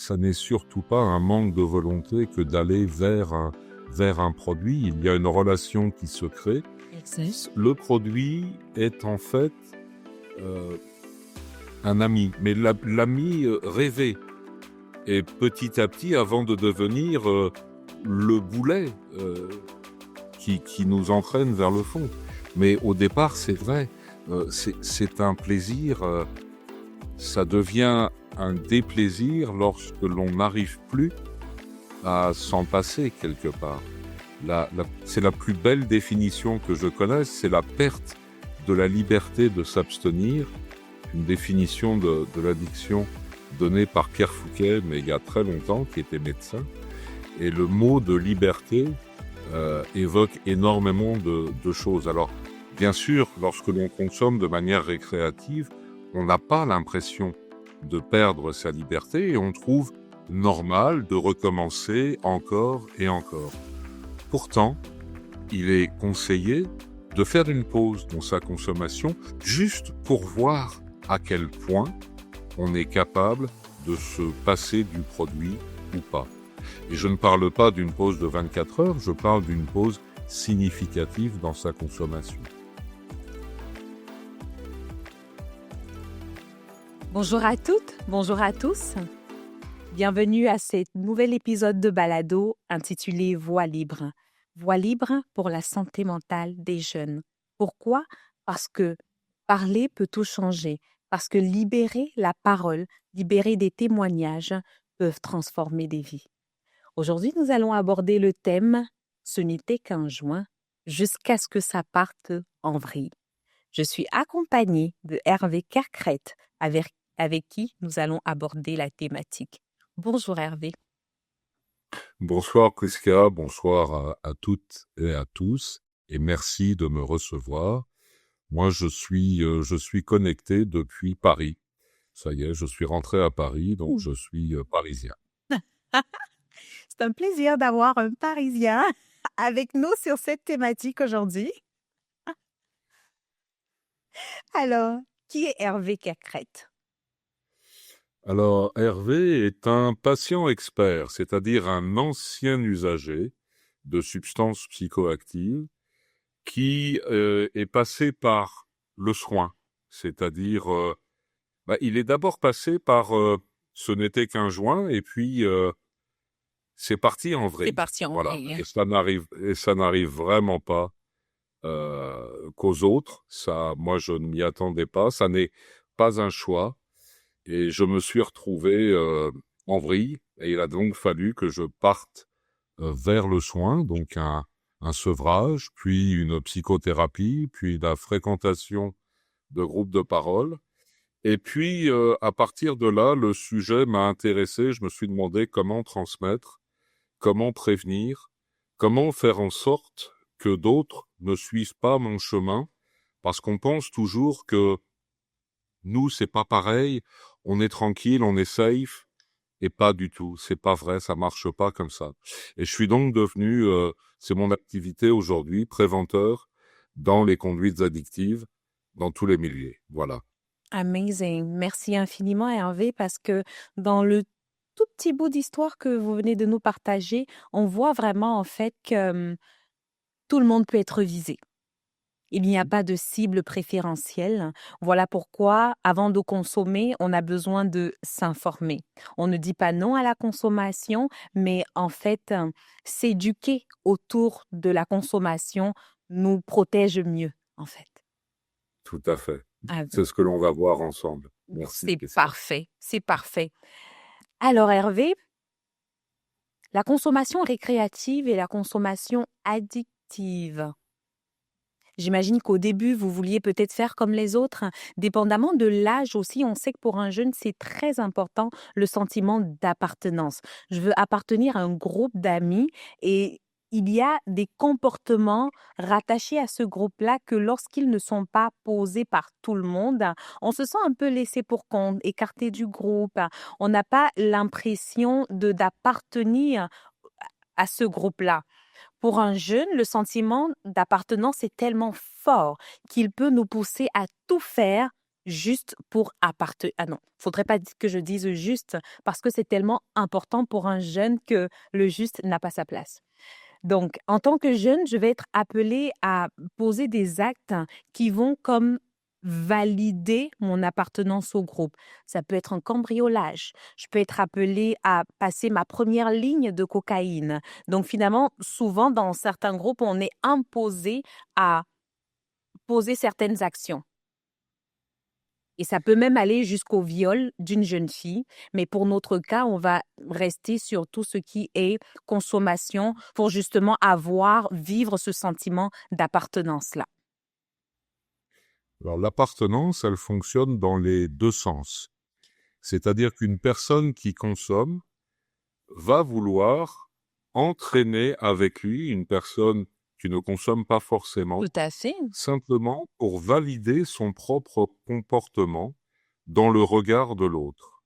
ça n'est surtout pas un manque de volonté que d'aller vers un produit. Il y a une relation qui se crée. Exact. Le produit est en fait un ami, mais l'ami rêvé. Et petit à petit, avant de devenir le boulet qui nous entraîne vers le fond. Mais au départ, c'est vrai, c'est un plaisir, ça devient un déplaisir lorsque l'on n'arrive plus à s'en passer quelque part. C'est la plus belle définition que je connaisse, c'est la perte de la liberté de s'abstenir, une définition de l'addiction donnée par Pierre Fouquet, mais il y a très longtemps, qui était médecin. Et le mot de liberté évoque énormément de choses. Alors, bien sûr, lorsque l'on consomme de manière récréative, on n'a pas l'impression de perdre sa liberté et on trouve normal de recommencer encore et encore. Pourtant, il est conseillé de faire une pause dans sa consommation juste pour voir à quel point on est capable de se passer du produit ou pas. Et je ne parle pas d'une pause de 24 heures, je parle d'une pause significative dans sa consommation. Bonjour à toutes, bonjour à tous. Bienvenue à ce nouvel épisode de Balado intitulé Voix libre. Voix libre pour la santé mentale des jeunes. Pourquoi? Parce que parler peut tout changer. Parce que libérer la parole, libérer des témoignages peuvent transformer des vies. Aujourd'hui, nous allons aborder le thème « Ce n'était qu'un joint » jusqu'à ce que ça parte en vrille. Je suis accompagnée de Hervé Kerkrete avec qui nous allons aborder la thématique. Bonjour Hervé. Bonsoir Prisca, bonsoir à toutes et à tous, et merci de me recevoir. Moi, je suis connecté depuis Paris. Ça y est, je suis rentré à Paris, donc je suis parisien. C'est un plaisir d'avoir un Parisien avec nous sur cette thématique aujourd'hui. Alors, qui est Hervé Kerkrete? Alors, Hervé est un patient expert, c'est-à-dire un ancien usager de substances psychoactives qui est passé par le soin, c'est-à-dire, il est d'abord passé par ce n'était qu'un joint, et puis c'est parti en vrille. C'est parti en Voilà. vrille. Et ça n'arrive vraiment pas qu'aux autres. Ça, moi, je ne m'y attendais pas. Ça n'est pas un choix. Et je me suis retrouvé en vrille. Et il a donc fallu que je parte vers le soin, donc un sevrage, puis une psychothérapie, puis la fréquentation de groupes de parole. Et puis, à partir de là, le sujet m'a intéressé. Je me suis demandé comment transmettre, comment prévenir, comment faire en sorte que d'autres ne suivent pas mon chemin, parce qu'on pense toujours que nous, c'est pas pareil, on est tranquille, on est safe, et pas du tout. C'est pas vrai, ça marche pas comme ça. Et je suis donc devenu, c'est mon activité aujourd'hui, préventeur dans les conduites addictives, dans tous les milieux. Voilà. Amazing. Merci infiniment Hervé parce que dans le tout petit bout d'histoire que vous venez de nous partager, on voit vraiment en fait que tout le monde peut être visé. Il n'y a pas de cible préférentielle. Voilà pourquoi, avant de consommer, on a besoin de s'informer. On ne dit pas non à la consommation, mais en fait, s'éduquer autour de la consommation nous protège mieux, en fait. Tout à fait. Ah, C'est ce que l'on va voir ensemble. Merci. c'est Christian. parfait, c'est parfait. Alors Hervé, la consommation récréative et la consommation addictive. J'imagine qu'au début, vous vouliez peut-être faire comme les autres. Dépendamment de l'âge aussi, on sait que pour un jeune, c'est très important le sentiment d'appartenance. Je veux appartenir à un groupe d'amis et il y a des comportements rattachés à ce groupe-là que lorsqu'ils ne sont pas posés par tout le monde, on se sent un peu laissé pour compte, écarté du groupe. On n'a pas l'impression d'appartenir à ce groupe-là. Pour un jeune, le sentiment d'appartenance est tellement fort qu'il peut nous pousser à tout faire juste pour appartenir. Ah non, faudrait pas que je dise juste parce que c'est tellement important pour un jeune que le juste n'a pas sa place. Donc, en tant que jeune, je vais être appelée à poser des actes qui vont comme valider mon appartenance au groupe. Ça peut être un cambriolage. Je peux être appelée à passer ma première ligne de cocaïne. Donc, finalement, souvent, dans certains groupes, on est imposé à poser certaines actions. Et ça peut même aller jusqu'au viol d'une jeune fille. Mais pour notre cas, on va rester sur tout ce qui est consommation pour justement vivre ce sentiment d'appartenance-là. Alors l'appartenance, elle fonctionne dans les deux sens. C'est-à-dire qu'une personne qui consomme va vouloir entraîner avec lui une personne qui ne consomme pas forcément, Tout à fait. simplement pour valider son propre comportement dans le regard de l'autre.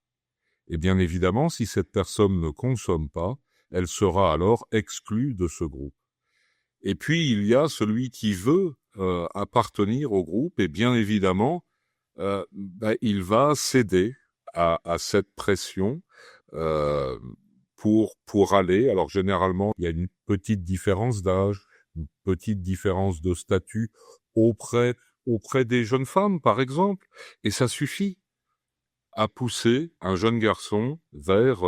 Et bien évidemment, si cette personne ne consomme pas, elle sera alors exclue de ce groupe. Et puis, il y a celui qui veut appartenir au groupe, et bien évidemment, il va céder à cette pression euh, pour aller. Alors, généralement, il y a une petite différence d'âge, une petite différence de statut auprès des jeunes femmes, par exemple, et ça suffit à pousser un jeune garçon vers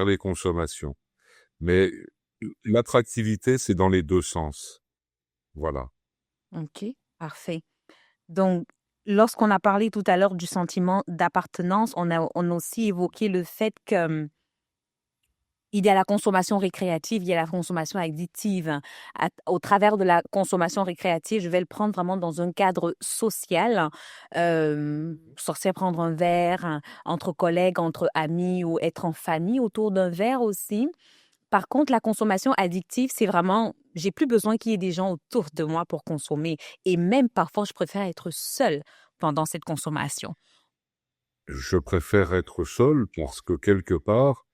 les consommations. Mais l'attractivité, c'est dans les deux sens. Voilà. OK, parfait. Donc, lorsqu'on a parlé tout à l'heure du sentiment d'appartenance, on a aussi évoqué le fait que il y a la consommation récréative, il y a la consommation addictive. Au travers de la consommation récréative, je vais le prendre vraiment dans un cadre social, sortir prendre un verre entre collègues, entre amis ou être en famille autour d'un verre aussi. Par contre, la consommation addictive, c'est vraiment, j'ai plus besoin qu'il y ait des gens autour de moi pour consommer. Et même parfois, je préfère être seule pendant cette consommation. Je préfère être seul parce que quelque part,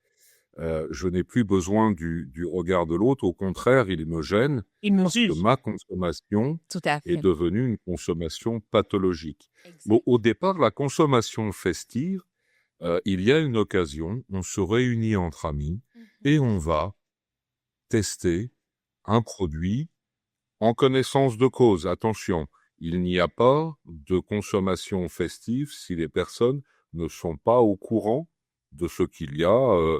je n'ai plus besoin du regard de l'autre. Au contraire, il me gêne Il me parce que juge. ma consommation Tout à est fait. devenue une consommation pathologique. Exact. Bon, au départ, la consommation festive, il y a une occasion, on se réunit entre amis et on va tester un produit en connaissance de cause. Attention, il n'y a pas de consommation festive si les personnes ne sont pas au courant de ce qu'il y a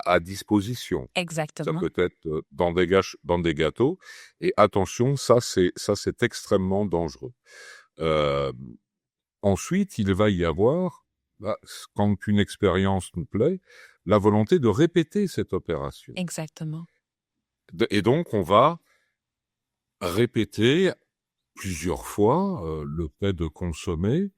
à disposition. Ça Exactement. peut être dans des gâteaux. Et attention, ça c'est extrêmement dangereux. Ensuite, il va y avoir, quand une expérience nous plaît, la volonté de répéter cette opération. Exactement. Et donc, on va répéter plusieurs fois le fait de consommer,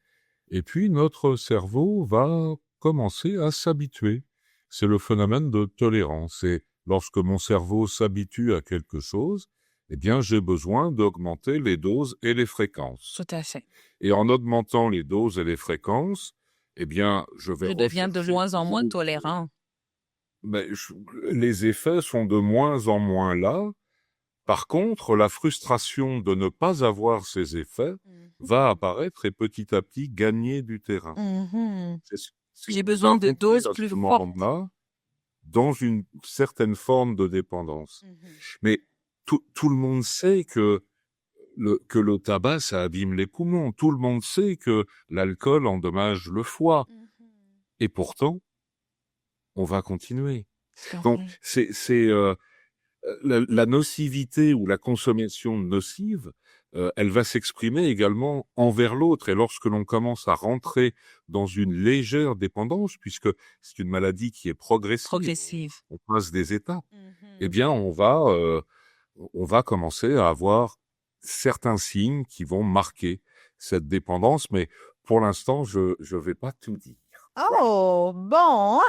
et puis notre cerveau va commencer à s'habituer. C'est le phénomène de tolérance. Et lorsque mon cerveau s'habitue à quelque chose, eh bien, j'ai besoin d'augmenter les doses et les fréquences. Tout à fait. Et en augmentant les doses et les fréquences, eh bien, je vais Je deviens de rechercher moins en moins toujours- tolérant. Mais les effets sont de moins en moins là. Par contre, la frustration de ne pas avoir ces effets va apparaître et petit à petit gagner du terrain. Mhm. C'est ce J'ai qui besoin va de monter doses à plus ce fortes. moment-là dans une certaine forme de dépendance. Mais tout le monde sait que le tabac, ça abîme les poumons. Tout le monde sait que l'alcool endommage le foie. Et pourtant, on va continuer. Donc, la nocivité ou la consommation nocive, elle va s'exprimer également envers l'autre. Et lorsque l'on commence à rentrer dans une légère dépendance, puisque c'est une maladie qui est progressive, on passe des étapes, eh bien, on va commencer à avoir certains signes qui vont marquer cette dépendance. Mais pour l'instant, je vais pas tout dire. Oh, bon.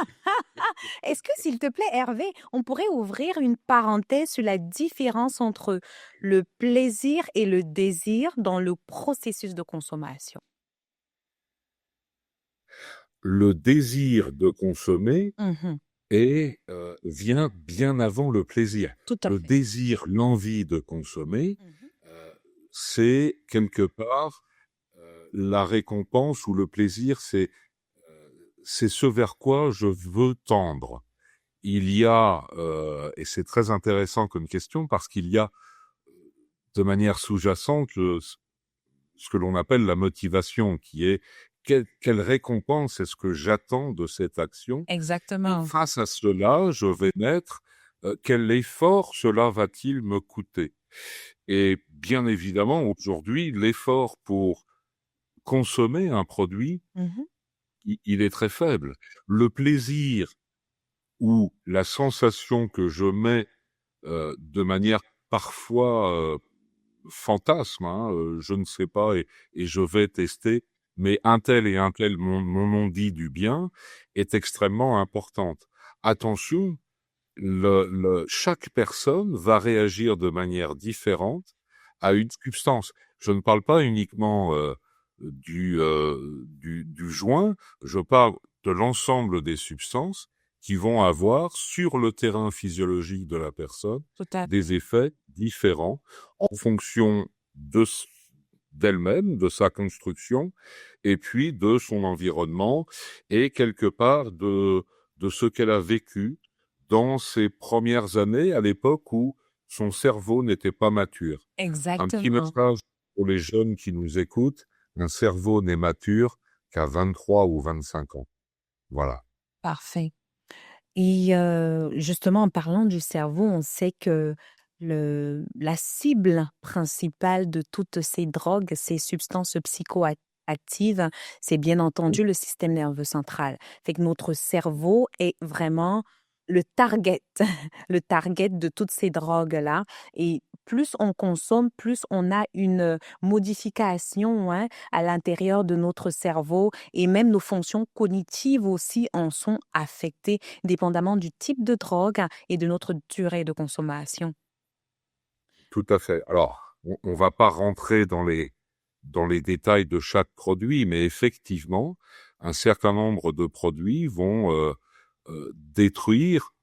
Est-ce que, s'il te plaît, Hervé, on pourrait ouvrir une parenthèse sur la différence entre le plaisir et le désir dans le processus de consommation? Le désir de consommer Mhm. vient bien avant le plaisir. Tout à Le fait. désir, l'envie de consommer, c'est quelque part la récompense ou le plaisir, c'est ce vers quoi je veux tendre. Il y a, et c'est très intéressant comme question, parce qu'il y a de manière sous-jacente ce que l'on appelle la motivation, qui est quelle récompense est-ce que j'attends de cette action? Et Exactement. face à cela, je vais mettre quel effort cela va-t-il me coûter? Et bien évidemment, aujourd'hui, l'effort pour consommer un produit, Mhm. il est très faible. Le plaisir ou la sensation que je mets de manière parfois fantasme, hein, je ne sais pas, et je vais tester, mais un tel et un tel m'en ont dit du bien, est extrêmement importante. Attention, chaque personne va réagir de manière différente à une substance. Je ne parle pas uniquement du joint, je parle de l'ensemble des substances qui vont avoir sur le terrain physiologique de la personne Tout à fait. des effets différents en fonction d'elle-même, de sa construction, et puis de son environnement, et quelque part de ce qu'elle a vécu dans ses premières années, à l'époque où son cerveau n'était pas mature. Un petit Exactement. message pour les jeunes qui nous écoutent: un cerveau n'est mature qu'à 23 ou 25 ans. Voilà. Parfait. Et justement, en parlant du cerveau, on sait que la cible principale de toutes ces drogues, ces substances psychoactives, c'est bien entendu le système nerveux central. Fait que notre cerveau est vraiment le target, le target de toutes ces drogues-là. Et plus on consomme, plus on a une modification, hein, à l'intérieur de notre cerveau, et même nos fonctions cognitives aussi en sont affectées, dépendamment du type de drogue et de notre durée de consommation. Tout à fait. Alors, on va pas rentrer dans les détails de chaque produit, mais effectivement, un certain nombre de produits vont détruire,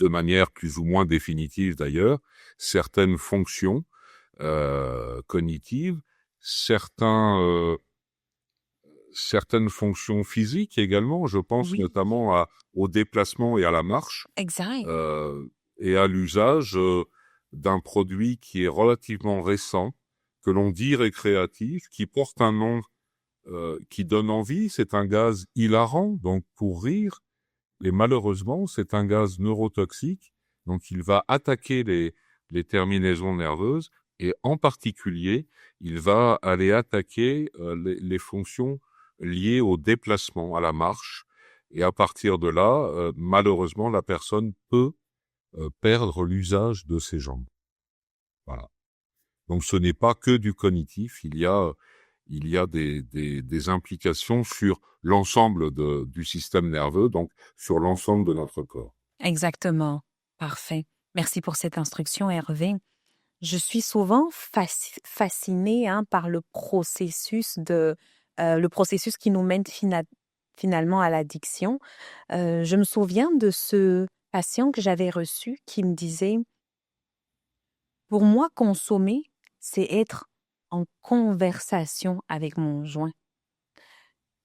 de manière plus ou moins définitive d'ailleurs, certaines fonctions cognitives, certaines fonctions physiques également. Je pense Oui, notamment au déplacement et à la marche, exact. et à l'usage d'un produit qui est relativement récent, que l'on dit récréatif, qui porte un nom qui donne envie. C'est un gaz hilarant, donc pour rire, et malheureusement, c'est un gaz neurotoxique, donc il va attaquer les terminaisons nerveuses, et en particulier, il va aller attaquer les fonctions liées au déplacement, à la marche, et à partir de là, malheureusement, la personne peut perdre l'usage de ses jambes. Voilà. Donc ce n'est pas que du cognitif, il y a des implications sur l'ensemble du système nerveux, donc sur l'ensemble de notre corps. Exactement. Parfait. Merci pour cette instruction, Hervé. Je suis souvent fascinée, hein, par le processus qui nous mène finalement à l'addiction. Je me souviens de ce patient que j'avais reçu qui me disait: pour moi, consommer, c'est être en conversation avec mon joint.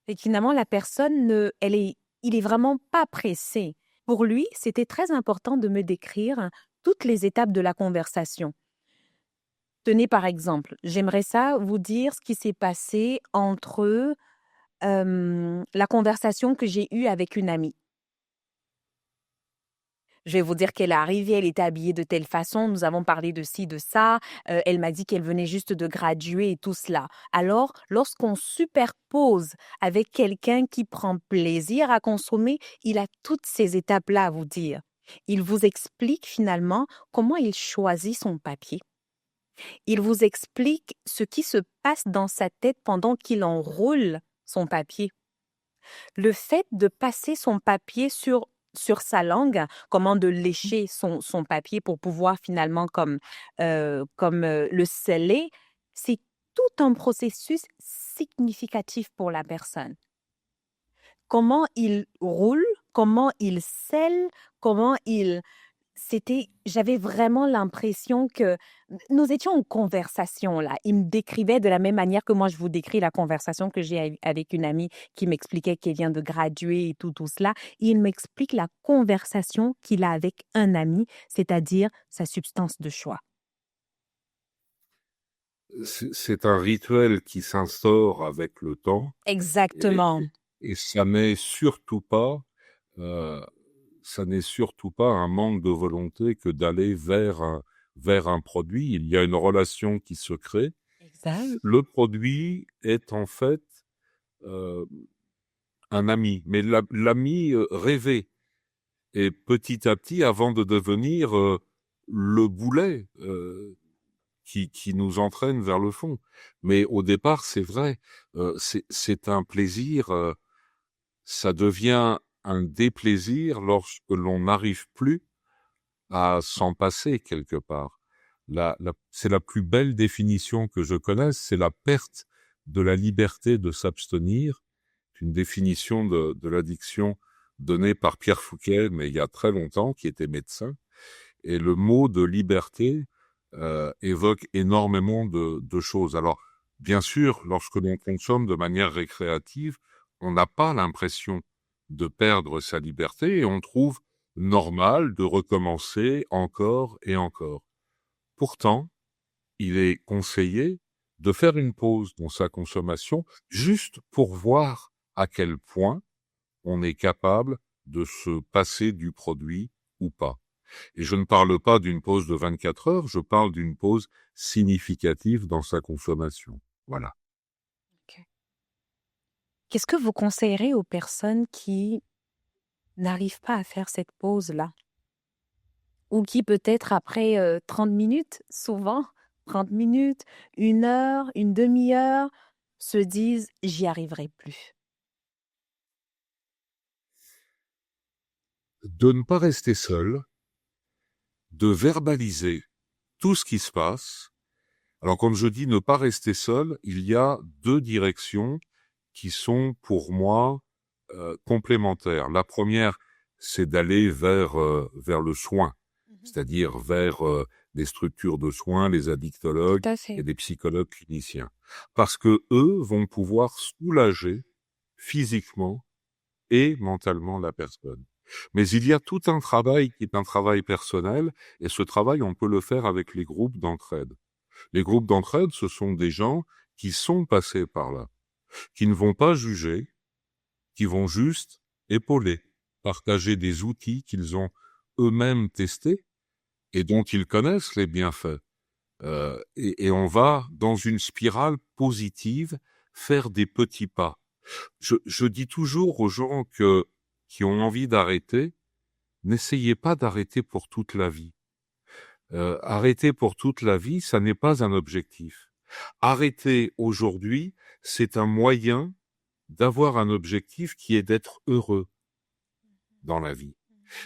Et finalement, la personne, il est vraiment pas pressé. Pour lui, c'était très important de me décrire toutes les étapes de la conversation. Tenez par exemple, j'aimerais ça vous dire ce qui s'est passé entre la conversation que j'ai eue avec une amie. Je vais vous dire qu'elle est arrivée, elle était habillée de telle façon, nous avons parlé de ci, de ça, elle m'a dit qu'elle venait juste de graduer et tout cela. Alors, lorsqu'on superpose avec quelqu'un qui prend plaisir à consommer, il a toutes ces étapes-là à vous dire. Il vous explique finalement comment il choisit son papier. Il vous explique ce qui se passe dans sa tête pendant qu'il enroule son papier. Le fait de passer son papier sur sa langue, comment de lécher son papier pour pouvoir finalement le sceller, c'est tout un processus significatif pour la personne. Comment il roule, comment il scelle, comment il j'avais vraiment l'impression que nous étions en conversation là. Il me décrivait de la même manière que moi je vous décris la conversation que j'ai avec une amie qui m'expliquait qu'elle vient de graduer et tout cela. Il m'explique la conversation qu'il a avec un ami, c'est-à-dire sa substance de choix. C'est un rituel qui s'instaure avec le temps et, Exactement. et euh, ça n'est surtout pas un manque de volonté que d'aller vers un produit. Il y a une relation qui se crée. Exact. Le produit est en fait euh, un ami, mais l'ami rêvé. Et petit à petit, avant de devenir le boulet qui nous entraîne vers le fond. Mais au départ, c'est vrai, c'est un plaisir, ça devient un déplaisir lorsque l'on n'arrive plus à s'en passer quelque part. C'est la plus belle définition que je connaisse, c'est la perte de la liberté de s'abstenir. C'est une définition de l'addiction donnée par Pierre Fouquet, mais il y a très longtemps, qui était médecin. Et le mot de liberté évoque énormément de choses. Alors, bien sûr, lorsque l'on consomme de manière récréative, on n'a pas l'impression de perdre sa liberté et on trouve normal de recommencer encore et encore. Pourtant, il est conseillé de faire une pause dans sa consommation juste pour voir à quel point on est capable de se passer du produit ou pas. Et je ne parle pas d'une pause de 24 heures, je parle d'une pause significative dans sa consommation. Voilà. Ok. Qu'est-ce que vous conseillerez aux personnes qui n'arrivent pas à faire cette pause-là? Ou qui peut-être après 30 minutes, souvent 30 minutes, 1 heure, une demi-heure, se disent j'y arriverai plus. De ne pas rester seul, de verbaliser tout ce qui se passe. Alors, quand je dis ne pas rester seul, il y a deux directions qui sont pour moi complémentaires. La première, c'est d'aller vers le soin, c'est-à-dire vers des structures de soins, les addictologues Tout à et fait. des psychologues cliniciens. Parce que eux vont pouvoir soulager physiquement et mentalement la personne. Mais il y a tout un travail qui est un travail personnel, et ce travail, on peut le faire avec les groupes d'entraide. Les groupes d'entraide, ce sont des gens qui sont passés par là, qui ne vont pas juger, qui vont juste épauler, partager des outils qu'ils ont eux-mêmes testés et dont ils connaissent les bienfaits. Et on va, dans une spirale positive, faire des petits pas. Je dis toujours aux gens qui ont envie d'arrêter, n'essayez pas d'arrêter pour toute la vie. Arrêter pour toute la vie, ça n'est pas un objectif. Arrêter aujourd'hui, c'est un moyen d'avoir un objectif qui est d'être heureux dans la vie.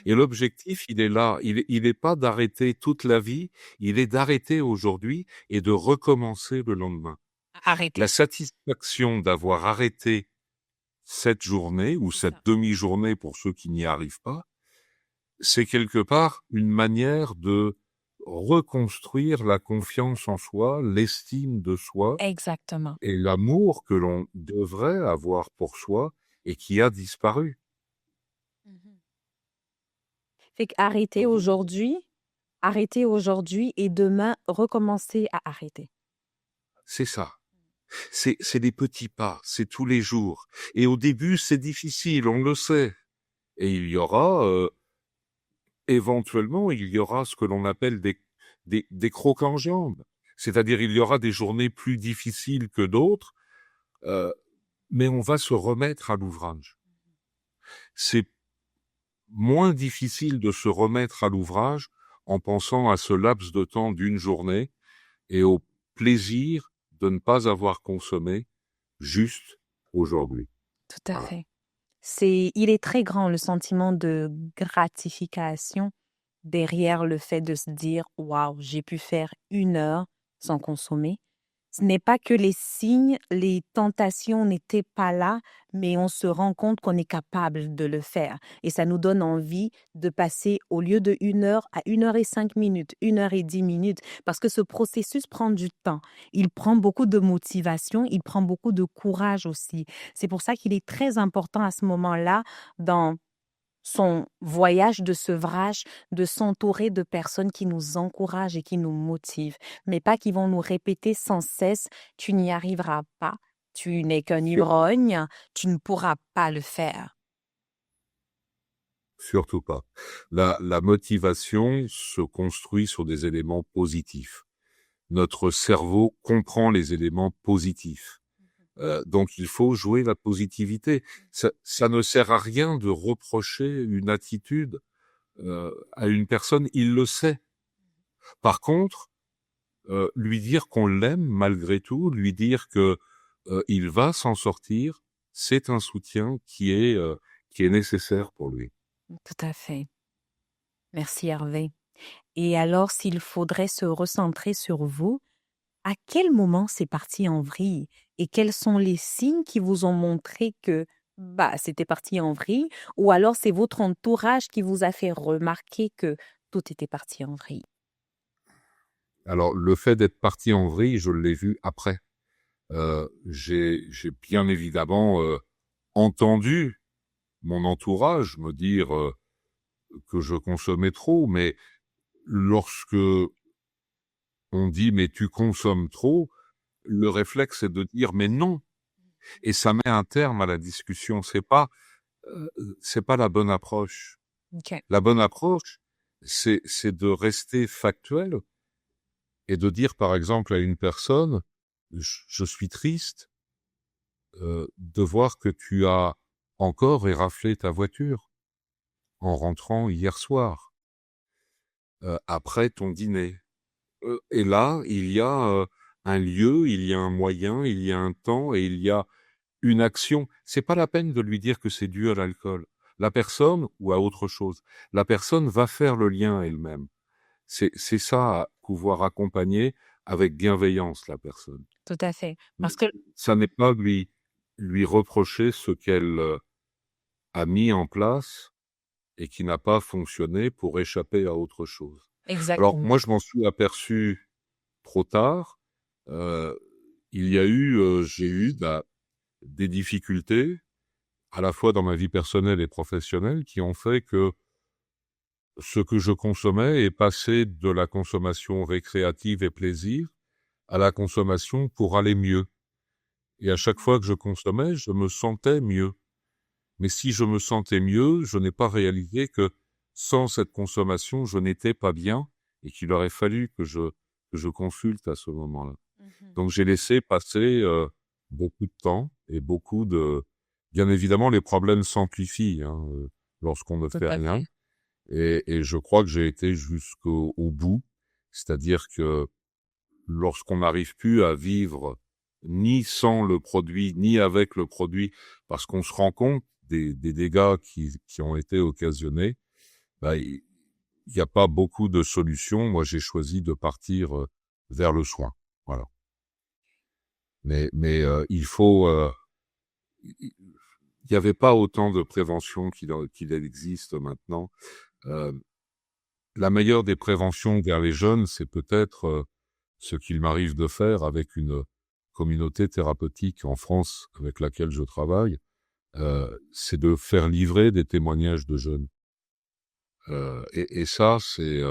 Et l'objectif, il est là. Il est pas d'arrêter toute la vie, il est d'arrêter aujourd'hui et de recommencer le lendemain. Arrêtez. La satisfaction d'avoir arrêté cette journée ou cette demi-journée pour ceux qui n'y arrivent pas, c'est quelque part une manière de reconstruire la confiance en soi, l'estime de soi Exactement. et l'amour que l'on devrait avoir pour soi et qui a disparu. Fait qu'arrêter aujourd'hui et demain recommencer à arrêter. C'est ça. C'est des petits pas, c'est tous les jours. Et au début, c'est difficile, on le sait. Et il y aura, éventuellement, il y aura ce que l'on appelle des crocs en jambes. C'est-à-dire, il y aura des journées plus difficiles que d'autres, mais on va se remettre à l'ouvrage. C'est moins difficile de se remettre à l'ouvrage en pensant à ce laps de temps d'une journée et au plaisir de ne pas avoir consommé juste aujourd'hui. Tout à Voilà. fait. Il est très grand le sentiment de gratification derrière le fait de se dire waouh, j'ai pu faire 1 heure sans consommer. Ce n'est pas que les signes, les tentations n'étaient pas là, mais on se rend compte qu'on est capable de le faire. Et ça nous donne envie de passer au lieu de 1 heure à 1 h et 5 minutes, 1 h et 10 minutes, parce que ce processus prend du temps. Il prend beaucoup de motivation, il prend beaucoup de courage aussi. C'est pour ça qu'il est très important à ce moment-là, dans son voyage de sevrage, de s'entourer de personnes qui nous encouragent et qui nous motivent, mais pas qui vont nous répéter sans cesse, tu n'y arriveras pas, tu n'es qu'un ivrogne, tu ne pourras pas le faire. Surtout pas. La motivation se construit sur des éléments positifs. Notre cerveau comprend les éléments positifs. Donc il faut jouer la positivité. Ça ne sert à rien de reprocher une attitude à une personne, il le sait. Par contre, lui dire qu'on l'aime malgré tout, lui dire que il va s'en sortir, c'est un soutien qui est nécessaire pour lui. Tout à fait. Merci Hervé. Et alors, s'il faudrait se recentrer sur vous, à quel moment c'est parti en vrille et quels sont les signes qui vous ont montré que c'était parti en vrille, ou alors c'est votre entourage qui vous a fait remarquer que tout était parti en vrille? Alors le fait d'être parti en vrille, je l'ai vu après. J'ai bien évidemment entendu mon entourage me dire que je consommais trop, mais lorsque on dit mais tu consommes trop, le réflexe est de dire mais non, et ça met un terme à la discussion. C'est pas la bonne approche. OK. La bonne approche, c'est de rester factuel et de dire par exemple à une personne je suis triste de voir que tu as encore éraflé ta voiture en rentrant hier soir, après ton dîner. Et là, il y a un lieu, il y a un moyen, il y a un temps et il y a une action. C'est pas la peine de lui dire que c'est dû à l'alcool. La personne ou à autre chose. La personne va faire le lien elle-même. C'est ça, pouvoir accompagner avec bienveillance la personne. Tout à fait. Parce que Ça n'est pas lui reprocher ce qu'elle a mis en place et qui n'a pas fonctionné pour échapper à autre chose. Alors, exactement. moi, je m'en suis aperçu trop tard. J'ai eu des difficultés, à la fois dans ma vie personnelle et professionnelle, qui ont fait que ce que je consommais est passé de la consommation récréative et plaisir à la consommation pour aller mieux. Et à chaque fois que je consommais, je me sentais mieux. Mais si je me sentais mieux, je n'ai pas réalisé que sans cette consommation, je n'étais pas bien et qu'il aurait fallu que je consulte à ce moment-là. Donc j'ai laissé passer beaucoup de temps et bien évidemment, les problèmes s'amplifient lorsqu'on ne Tout fait à rien. fait. Et je crois que j'ai été jusqu'au bout. C'est-à-dire que lorsqu'on n'arrive plus à vivre ni sans le produit, ni avec le produit, parce qu'on se rend compte des dégâts qui ont été occasionnés, il n'y a pas beaucoup de solutions. Moi, j'ai choisi de partir vers le soin. Voilà. Mais il faut... il n'y avait pas autant de prévention qu'il existe maintenant. La meilleure des préventions vers les jeunes, c'est peut-être ce qu'il m'arrive de faire avec une communauté thérapeutique en France avec laquelle je travaille, c'est de faire livrer des témoignages de jeunes. Et ça, c'est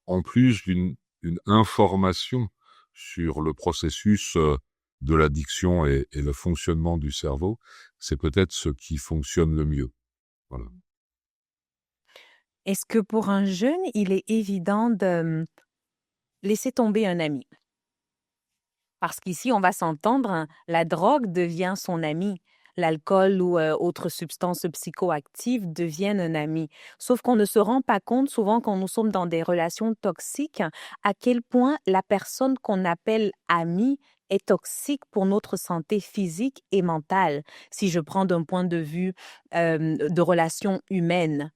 en plus d'une information sur le processus de l'addiction et le fonctionnement du cerveau, c'est peut-être ce qui fonctionne le mieux. Voilà. Est-ce que pour un jeune, il est évident de laisser tomber un ami? Parce qu'ici, on va s'entendre, hein, la drogue devient son ami. L'alcool ou autres substances psychoactives deviennent un ami. Sauf qu'on ne se rend pas compte, souvent quand nous sommes dans des relations toxiques, à quel point la personne qu'on appelle amie est toxique pour notre santé physique et mentale. Si je prends d'un point de vue de relation humaine,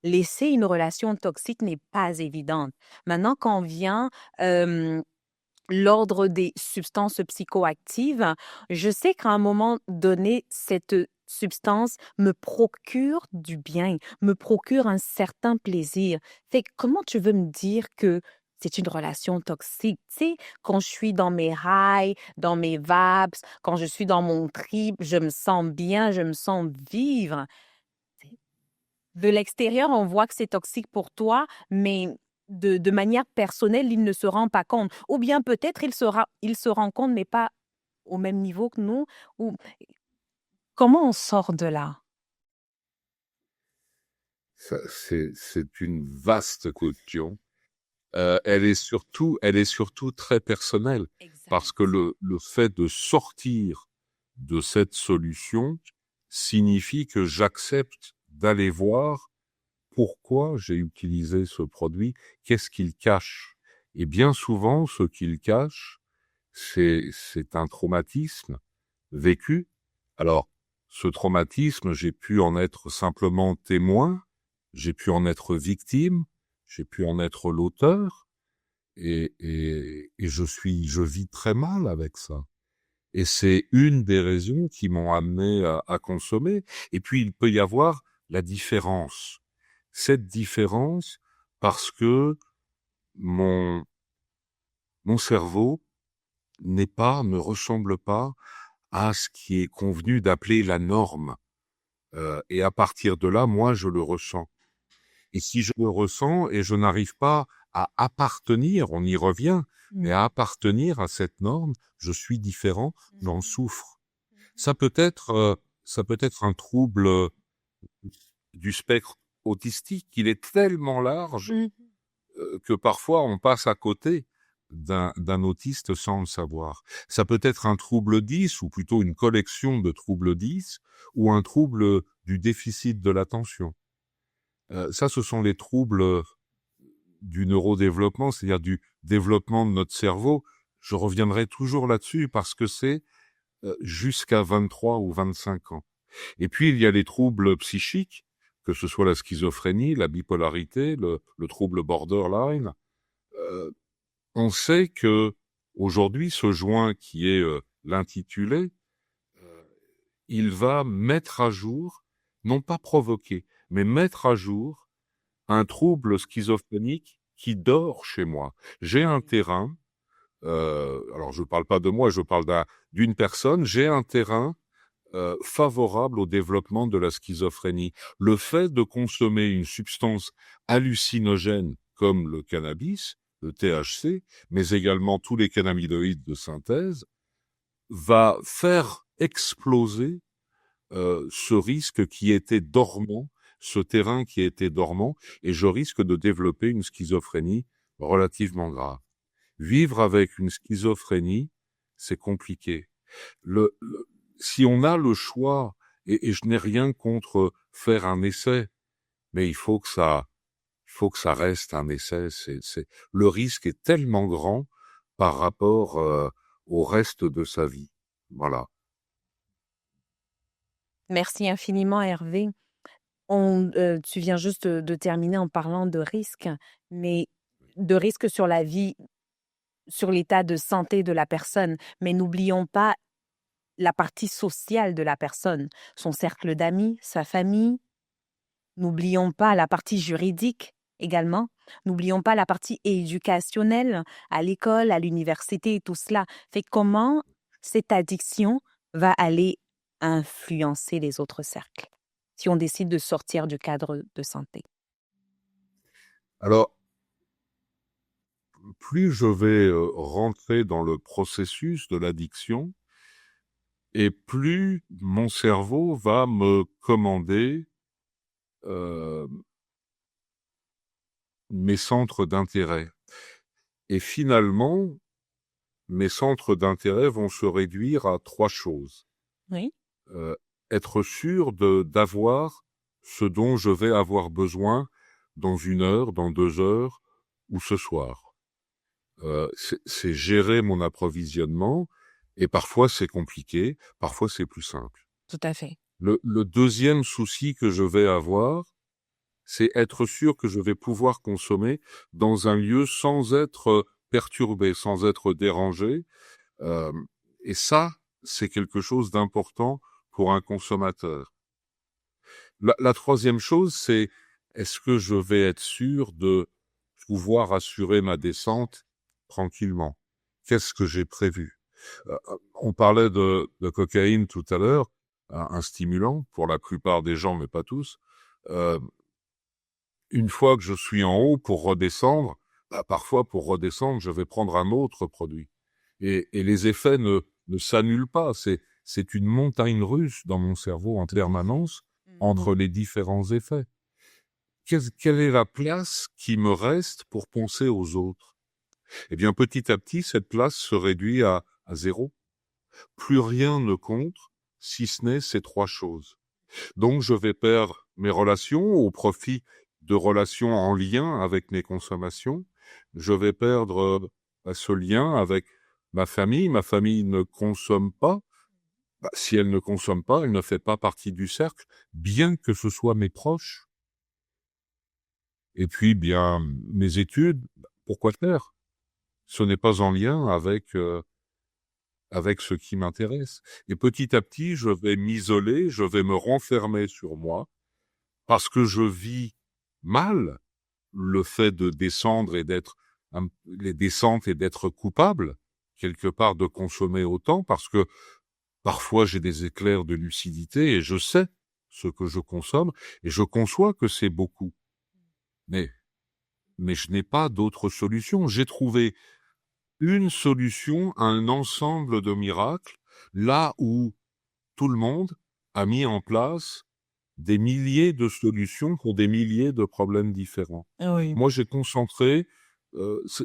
laisser une relation toxique n'est pas évidente. Maintenant, quand vient l'ordre des substances psychoactives, je sais qu'à un moment donné, cette substance me procure du bien, me procure un certain plaisir. Fait que comment tu veux me dire que c'est une relation toxique? Tu sais, quand je suis dans mes highs, dans mes vibes, quand je suis dans mon trip, je me sens bien, je me sens vivre. De l'extérieur, on voit que c'est toxique pour toi, mais de manière personnelle, il ne se rend pas compte. Ou bien peut-être il se rend compte, mais pas au même niveau que nous. Ou comment on sort de là? C'est une vaste question. Elle est surtout très personnelle parce que Exact. le fait de sortir de cette solution signifie que j'accepte d'aller voir pourquoi j'ai utilisé ce produit, qu'est-ce qu'il cache. Et bien souvent, ce qu'il cache, c'est un traumatisme vécu. Alors, ce traumatisme, j'ai pu en être simplement témoin, j'ai pu en être victime, j'ai pu en être l'auteur, et je vis très mal avec ça. Et c'est une des raisons qui m'ont amené à consommer. Et puis, il peut y avoir la différence. Cette différence, parce que mon, mon cerveau ne ressemble pas à ce qui est convenu d'appeler la norme. Et à partir de là, moi, je le ressens. Et si je le ressens et je n'arrive pas à appartenir, on y revient, mais à appartenir à cette norme, je suis différent, j'en souffre. Ça peut être, ça peut être un trouble du spectre autistique. Il est tellement large Mhm. que parfois on passe à côté d'un autiste sans le savoir. Ça peut être un trouble 10, ou plutôt une collection de troubles 10, ou un trouble du déficit de l'attention. Ça, ce sont les troubles du neurodéveloppement, c'est-à-dire du développement de notre cerveau. Je reviendrai toujours là-dessus parce que c'est jusqu'à 23 ou 25 ans. Et puis, il y a les troubles psychiques, que ce soit la schizophrénie, la bipolarité, le trouble borderline. On sait que aujourd'hui, ce joint qui est l'intitulé, il va mettre à jour, non pas provoquer, mais mettre à jour un trouble schizophrénique qui dort chez moi. J'ai un terrain, alors je ne parle pas de moi, je parle d'une personne, j'ai un terrain favorable au développement de la schizophrénie. Le fait de consommer une substance hallucinogène comme le cannabis, le THC, mais également tous les cannabinoïdes de synthèse, va faire exploser ce risque qui était dormant, ce terrain qui était dormant, et je risque de développer une schizophrénie relativement grave. Vivre avec une schizophrénie, c'est compliqué. Si on a le choix, et je n'ai rien contre faire un essai, mais il faut que ça reste un essai. Le risque est tellement grand par rapport au reste de sa vie. Voilà. Merci infiniment, Hervé. Tu viens juste de terminer en parlant de risques, mais de risques sur la vie, sur l'état de santé de la personne. Mais n'oublions pas la partie sociale de la personne, son cercle d'amis, sa famille. N'oublions pas la partie juridique également. N'oublions pas la partie éducationnelle à l'école, à l'université et tout cela. Fait comment cette addiction va aller influencer les autres cercles si on décide de sortir du cadre de santé. Alors, plus je vais rentrer dans le processus de l'addiction, et plus mon cerveau va me commander mes centres d'intérêt. Et finalement, mes centres d'intérêt vont se réduire à 3 choses. Oui. Être sûr d'avoir ce dont je vais avoir besoin dans 1 heure, dans 2 heures ou ce soir. C'est gérer mon approvisionnement, et parfois c'est compliqué, parfois c'est plus simple. Tout à fait. Le deuxième souci que je vais avoir, c'est être sûr que je vais pouvoir consommer dans un lieu sans être perturbé, sans être dérangé. Euh, et ça, c'est quelque chose d'important pour un consommateur. La troisième chose, c'est est-ce que je vais être sûr de pouvoir assurer ma descente tranquillement? Qu'est-ce que j'ai prévu? On parlait de cocaïne tout à l'heure, un stimulant pour la plupart des gens, mais pas tous. Euh, une fois que je suis en haut pour redescendre, parfois pour redescendre, je vais prendre un autre produit. Et les effets ne s'annulent pas. C'est une montagne russe dans mon cerveau en permanence entre les différents effets. Quelle est la place qui me reste pour penser aux autres? Eh bien, petit à petit, cette place se réduit à zéro. Plus rien ne compte, si ce n'est ces trois choses. Donc, je vais perdre mes relations au profit de relations en lien avec mes consommations. Je vais perdre ce lien avec ma famille. Ma famille ne consomme pas. Si elle ne consomme pas, elle ne fait pas partie du cercle, bien que ce soit mes proches. Et puis, bien, mes études, pourquoi faire? Ce n'est pas en lien avec ce qui m'intéresse. Et petit à petit, je vais m'isoler, je vais me renfermer sur moi, parce que je vis mal le fait de descendre et les descentes et d'être coupable, quelque part, de consommer autant, parce que parfois j'ai des éclairs de lucidité et je sais ce que je consomme et je conçois que c'est beaucoup. Mais je n'ai pas d'autre solution. J'ai trouvé une solution à un ensemble de miracles, là où tout le monde a mis en place des milliers de solutions pour des milliers de problèmes différents. Oui. Moi, j'ai concentré,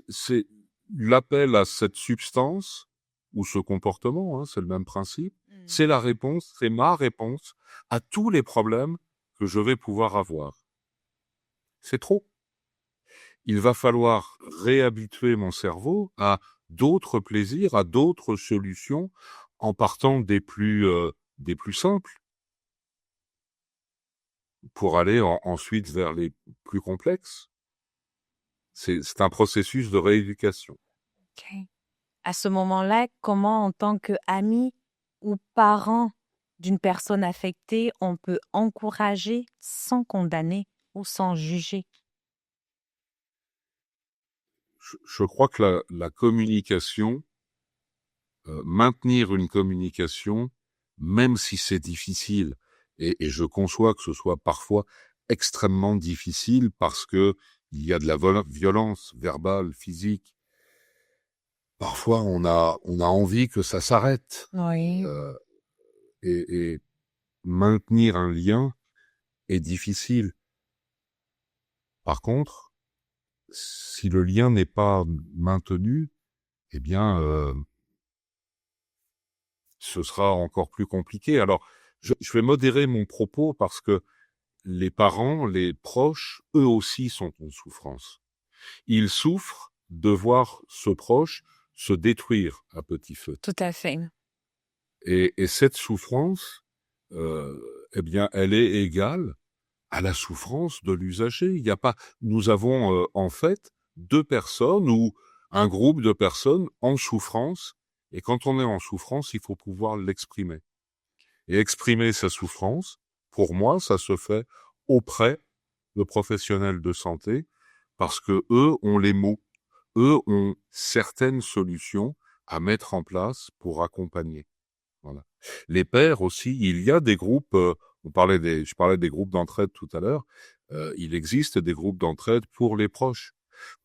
c'est l'appel à cette substance ou ce comportement, c'est le même principe, c'est la réponse, c'est ma réponse à tous les problèmes que je vais pouvoir avoir. C'est trop. Il va falloir réhabituer mon cerveau à d'autres plaisirs, à d'autres solutions, en partant des plus simples, pour aller ensuite vers les plus complexes. C'est un processus de rééducation. Ok. À ce moment-là, comment, en tant qu'ami ou parent d'une personne affectée, on peut encourager sans condamner ou sans juger? Je crois que la communication, maintenir une communication, même si c'est difficile, et je conçois que ce soit parfois extrêmement difficile parce que il y a de la violence verbale, physique. Parfois, on a envie que ça s'arrête. Oui. Et maintenir un lien est difficile. Par contre, si le lien n'est pas maintenu, eh bien, ce sera encore plus compliqué. Alors, je vais modérer mon propos parce que les parents, les proches, eux aussi sont en souffrance. Ils souffrent de voir ce proche se détruire à petit feu. Tout à fait. Et cette souffrance, eh bien, elle est égale à la souffrance de l'usager. Il n'y a pas. Nous avons en fait deux personnes ou un groupe de personnes en souffrance. Et quand on est en souffrance, il faut pouvoir l'exprimer. Et exprimer sa souffrance, pour moi, ça se fait auprès de professionnels de santé, parce que eux ont les mots, eux ont certaines solutions à mettre en place pour accompagner. Voilà. Les pères aussi, il y a des groupes, je parlais des groupes d'entraide tout à l'heure, il existe des groupes d'entraide pour les proches,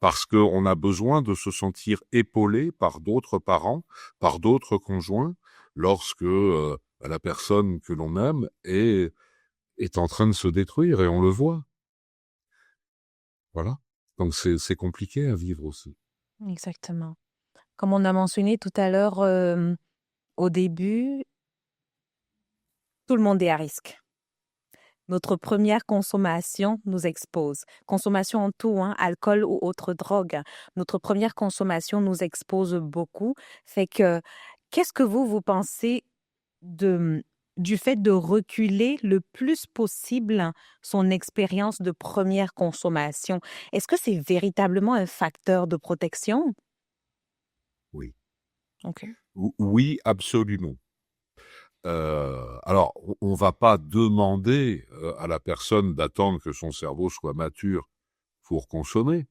parce qu'on a besoin de se sentir épaulé par d'autres parents, par d'autres conjoints, lorsque la personne que l'on aime est en train de se détruire, et on le voit. Voilà. Donc c'est compliqué à vivre aussi. Exactement. Comme on a mentionné tout à l'heure au début, tout le monde est à risque. Notre première consommation nous expose. Consommation en tout, alcool ou autre drogue. Notre première consommation nous expose beaucoup. Fait que, qu'est-ce que vous pensez du fait de reculer le plus possible son expérience de première consommation? Est-ce que c'est véritablement un facteur de protection? Ok. Oui, absolument. Alors, on va pas demander à la personne d'attendre que son cerveau soit mature pour consommer.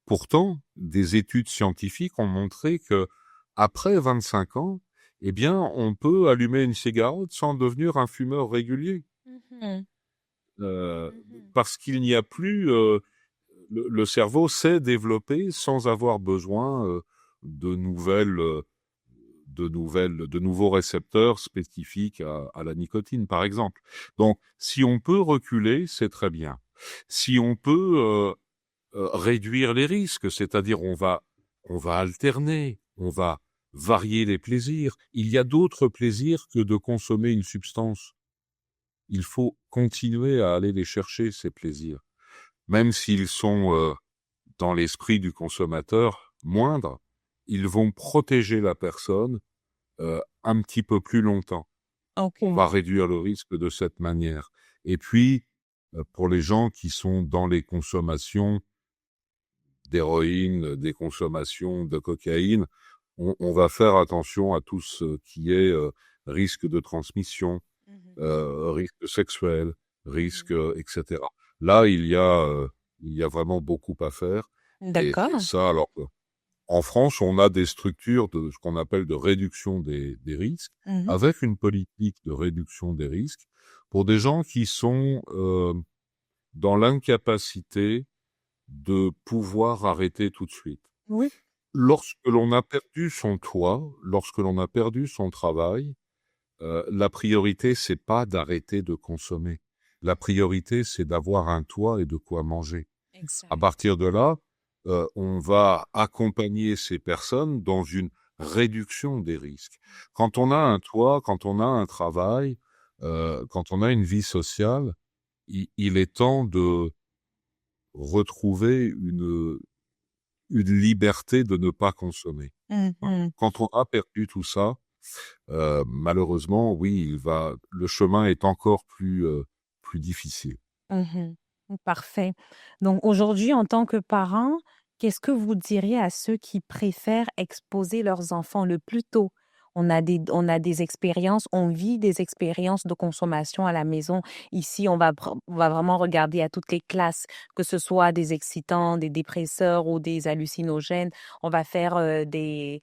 Pourtant, des études scientifiques ont montré que après 25 ans, eh bien, on peut allumer une cigarette sans devenir un fumeur régulier, Mhm. euh, Mhm. parce qu'il n'y a plus le cerveau sait développer sans avoir besoin de nouvelles de nouveaux récepteurs spécifiques à la nicotine, par exemple. Donc, si on peut reculer, c'est très bien. Si on peut réduire les risques, c'est-à-dire on va alterner, on va varier les plaisirs. Il y a d'autres plaisirs que de consommer une substance. Il faut continuer à aller les chercher, ces plaisirs, même s'ils sont dans l'esprit du consommateur moindres. Ils vont protéger la personne un petit peu plus longtemps. Ok. On va réduire le risque de cette manière. Et puis, pour les gens qui sont dans les consommations d'héroïne, des consommations de cocaïne, on va faire attention à tout ce qui est risque de transmission, Mhm. risque sexuel, risque, Mhm. etc. Là, il y a vraiment beaucoup à faire. Et D'accord. ça, alors, en France, on a des structures de ce qu'on appelle de réduction des risques, Mhm. avec une politique de réduction des risques pour des gens qui sont dans l'incapacité de pouvoir arrêter tout de suite. Oui. Lorsque l'on a perdu son toit, lorsque l'on a perdu son travail, la priorité, c'est pas d'arrêter de consommer. La priorité, c'est d'avoir un toit et de quoi manger. À Exact. partir de là, on va accompagner ces personnes dans une réduction des risques. Quand on a un toit, quand on a un travail, quand on a une vie sociale, il est temps de retrouver une liberté de ne pas consommer. Mhm. Quand on a perdu tout ça, malheureusement, oui, le chemin est encore plus difficile. Mhm. Parfait. Donc aujourd'hui, en tant que parent, qu'est-ce que vous diriez à ceux qui préfèrent exposer leurs enfants le plus tôt? On a des expériences, on vit des expériences de consommation à la maison. Ici, on va vraiment regarder à toutes les classes, que ce soit des excitants, des dépresseurs ou des hallucinogènes. On va faire des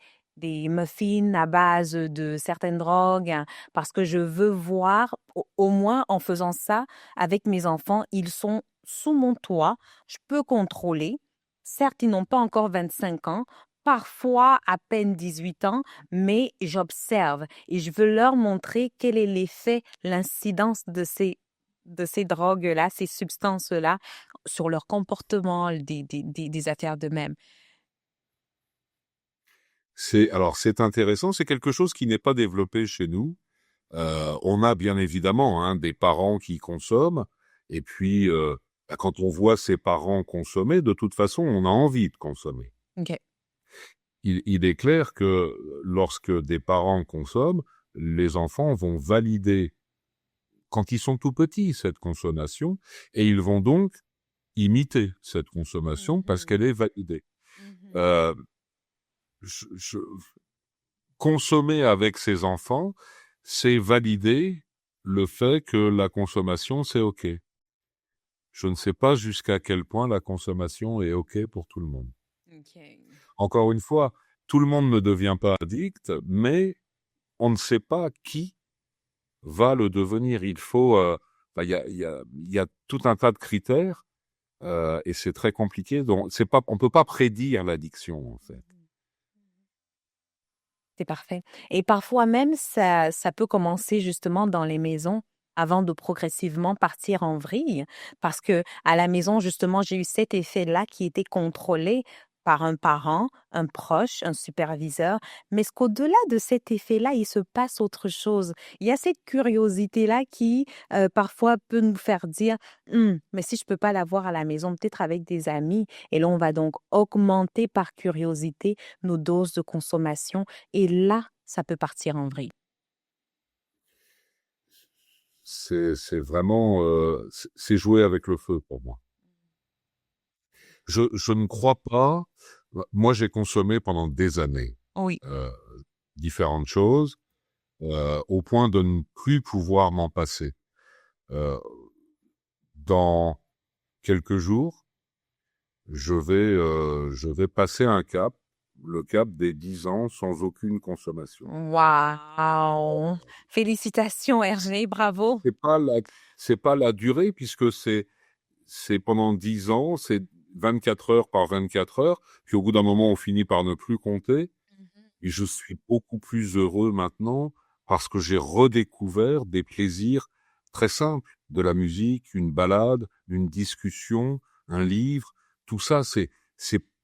muffins à base de certaines drogues, hein, parce que je veux voir, au moins en faisant ça, avec mes enfants, ils sont sous mon toit, je peux contrôler. Certes, ils n'ont pas encore 25 ans, parfois à peine 18 ans, mais j'observe et je veux leur montrer quel est l'effet, l'incidence de ces drogues-là, ces substances-là, sur leur comportement, des affaires d'eux-mêmes. C'est intéressant, c'est quelque chose qui n'est pas développé chez nous. On a bien évidemment des parents qui consomment, et puis quand on voit ses parents consommer, de toute façon, on a envie de consommer. OK. Il est clair que lorsque des parents consomment, les enfants vont valider, quand ils sont tout petits, cette consommation, et ils vont donc imiter cette consommation parce Mhm. qu'elle est validée. Mhm. Euh, je, je- Consommer avec ses enfants, c'est valider le fait que la consommation, c'est OK. Je ne sais pas jusqu'à quel point la consommation est OK pour tout le monde. OK. Encore une fois, tout le monde ne devient pas addict, mais on ne sait pas qui va le devenir. Il y a tout un tas de critères et c'est très compliqué. Donc, on peut pas prédire l'addiction en fait. C'est parfait. Et parfois même, ça peut commencer justement dans les maisons avant de progressivement partir en vrille. Parce que à la maison, justement, j'ai eu cet effet-là qui était contrôlé par un parent, un proche, un superviseur. Mais ce qu'au-delà de cet effet-là, il se passe autre chose. Il y a cette curiosité-là qui, parfois, peut nous faire dire, mais si je peux pas l'avoir à la maison, peut-être avec des amis. Et là, on va donc augmenter par curiosité nos doses de consommation et là, ça peut partir en vrille. C'est vraiment c'est jouer avec le feu pour moi. Je ne crois pas. Moi, j'ai consommé pendant des années. Oui. Euh, différentes choses, au point de ne plus pouvoir m'en passer. Dans quelques jours, je vais passer un cap, le cap des 10 ans sans aucune consommation. Waouh! Félicitations, Hergé, bravo. C'est pas la durée, puisque c'est pendant 10 ans, c'est 24 heures par 24 heures, puis au bout d'un moment, on finit par ne plus compter. Et je suis beaucoup plus heureux maintenant parce que j'ai redécouvert des plaisirs très simples, de la musique, une balade, une discussion, un livre. Tout ça, c'est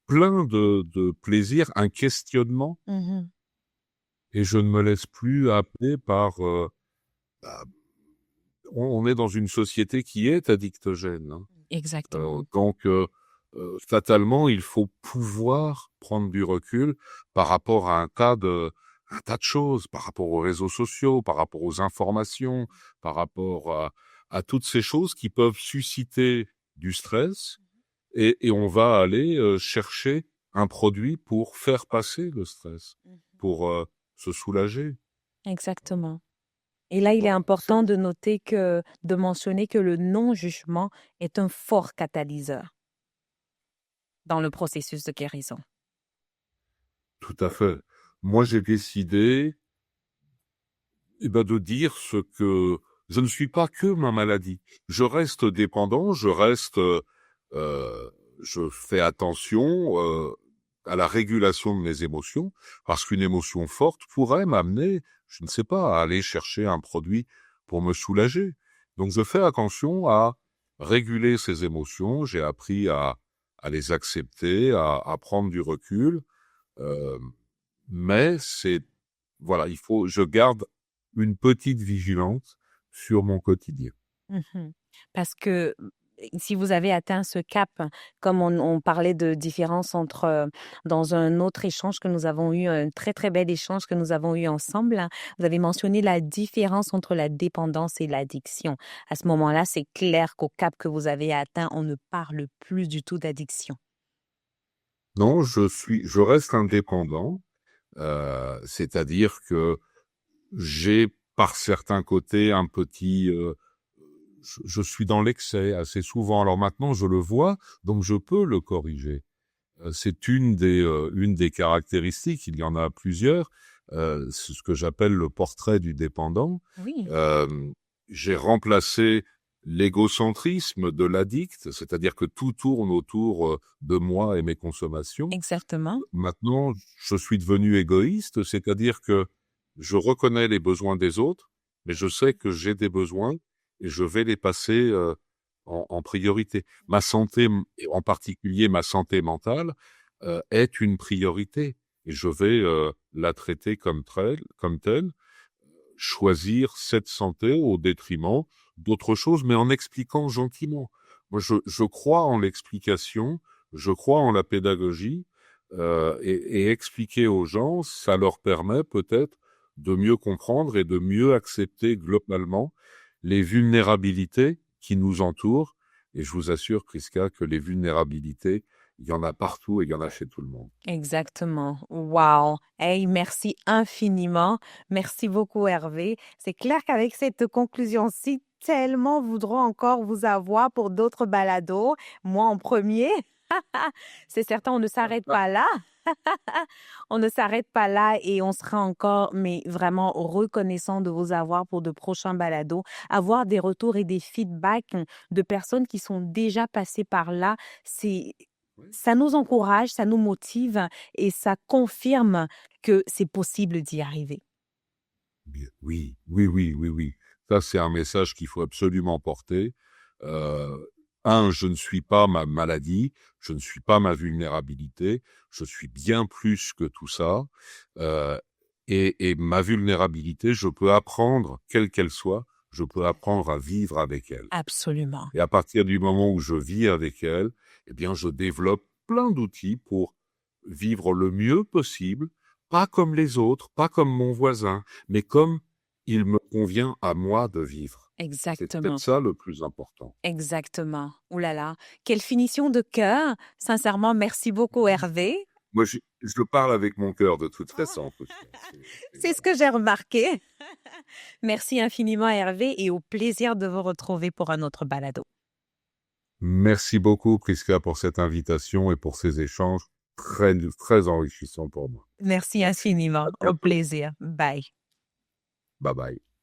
plein de plaisirs, un questionnement. Mhm. Et je ne me laisse plus happer par... bah, on est dans une société qui est addictogène, hein. Exactement. Donc, fatalement, il faut pouvoir prendre du recul par rapport à un tas de choses, par rapport aux réseaux sociaux, par rapport aux informations, par rapport à toutes ces choses qui peuvent susciter du stress, et on va aller chercher un produit pour faire passer le stress, pour se soulager. Exactement. Et là, il est Voilà, important de mentionner que le non-jugement est un fort catalyseur dans le processus de guérison. tout à fait. Moi, j'ai décidé de dire ce que je ne suis pas que ma maladie. Je reste dépendant, je fais attention à la régulation de mes émotions, parce qu'une émotion forte pourrait m'amener, je ne sais pas, à aller chercher un produit pour me soulager. Donc je fais attention à réguler ces émotions. J'ai appris à les accepter, à prendre du recul. Euh, mais voilà, je garde une petite vigilance sur mon quotidien. Mhm. Parce que si vous avez atteint ce cap, comme on parlait de différence dans un autre échange que nous avons eu, un très, très bel échange que nous avons eu ensemble, hein, vous avez mentionné la différence entre la dépendance et l'addiction. À ce moment-là, c'est clair qu'au cap que vous avez atteint, on ne parle plus du tout d'addiction. Non, je reste indépendant, c'est-à-dire que j'ai par certains côtés un petit, je suis dans l'excès assez souvent. Alors maintenant, je le vois, donc je peux le corriger. C'est une des caractéristiques, il y en a plusieurs, c'est ce que j'appelle le portrait du dépendant. Oui, Euh, j'ai remplacé l'égocentrisme de l'addict, c'est-à-dire que tout tourne autour de moi et mes consommations. exactement. Maintenant, je suis devenu égoïste, c'est-à-dire que je reconnais les besoins des autres, mais je sais que j'ai des besoins et je vais les passer en priorité. Ma santé, et en particulier ma santé mentale, est une priorité et je vais la traiter comme telle, choisir cette santé au détriment d'autres choses, mais en expliquant gentiment. Moi, je crois en l'explication, je crois en la pédagogie, et expliquer aux gens, ça leur permet peut-être de mieux comprendre et de mieux accepter globalement les vulnérabilités qui nous entourent. Et je vous assure, Priska, que les vulnérabilités, il y en a partout et il y en a chez tout le monde. Exactement. Wow. Hey, merci infiniment. Merci beaucoup, Hervé. C'est clair qu'avec cette conclusion-ci, tellement voudront encore vous avoir pour d'autres balados. Moi en premier. C'est certain, on ne s'arrête pas là. On ne s'arrête pas là et on sera encore, mais vraiment reconnaissant de vous avoir pour de prochains balados. Avoir des retours et des feedbacks de personnes qui sont déjà passées par là, ça nous encourage, ça nous motive et ça confirme que c'est possible d'y arriver. Oui, oui, oui, oui, oui. Ça, c'est un message qu'il faut absolument porter. Euh, je ne suis pas ma maladie, je ne suis pas ma vulnérabilité, je suis bien plus que tout ça. Et ma vulnérabilité, je peux apprendre, quelle qu'elle soit, je peux apprendre à vivre avec elle. Absolument. Et à partir du moment où je vis avec elle, eh bien, je développe plein d'outils pour vivre le mieux possible, pas comme les autres, pas comme mon voisin, mais comme il me convient à moi de vivre. C'est Exactement. peut-être ça le plus important. Exactement. Ouh là là. Quelle finition de cœur. Sincèrement, merci beaucoup, Hervé. Moi, Je parle avec mon cœur de toute façon. C'est ce que j'ai remarqué. Merci infiniment, Hervé, et au plaisir de vous retrouver pour un autre balado. Merci beaucoup, Prisca, pour cette invitation et pour ces échanges très, très enrichissants pour moi. Merci infiniment. À Au bientôt. plaisir. Bye. Bye bye.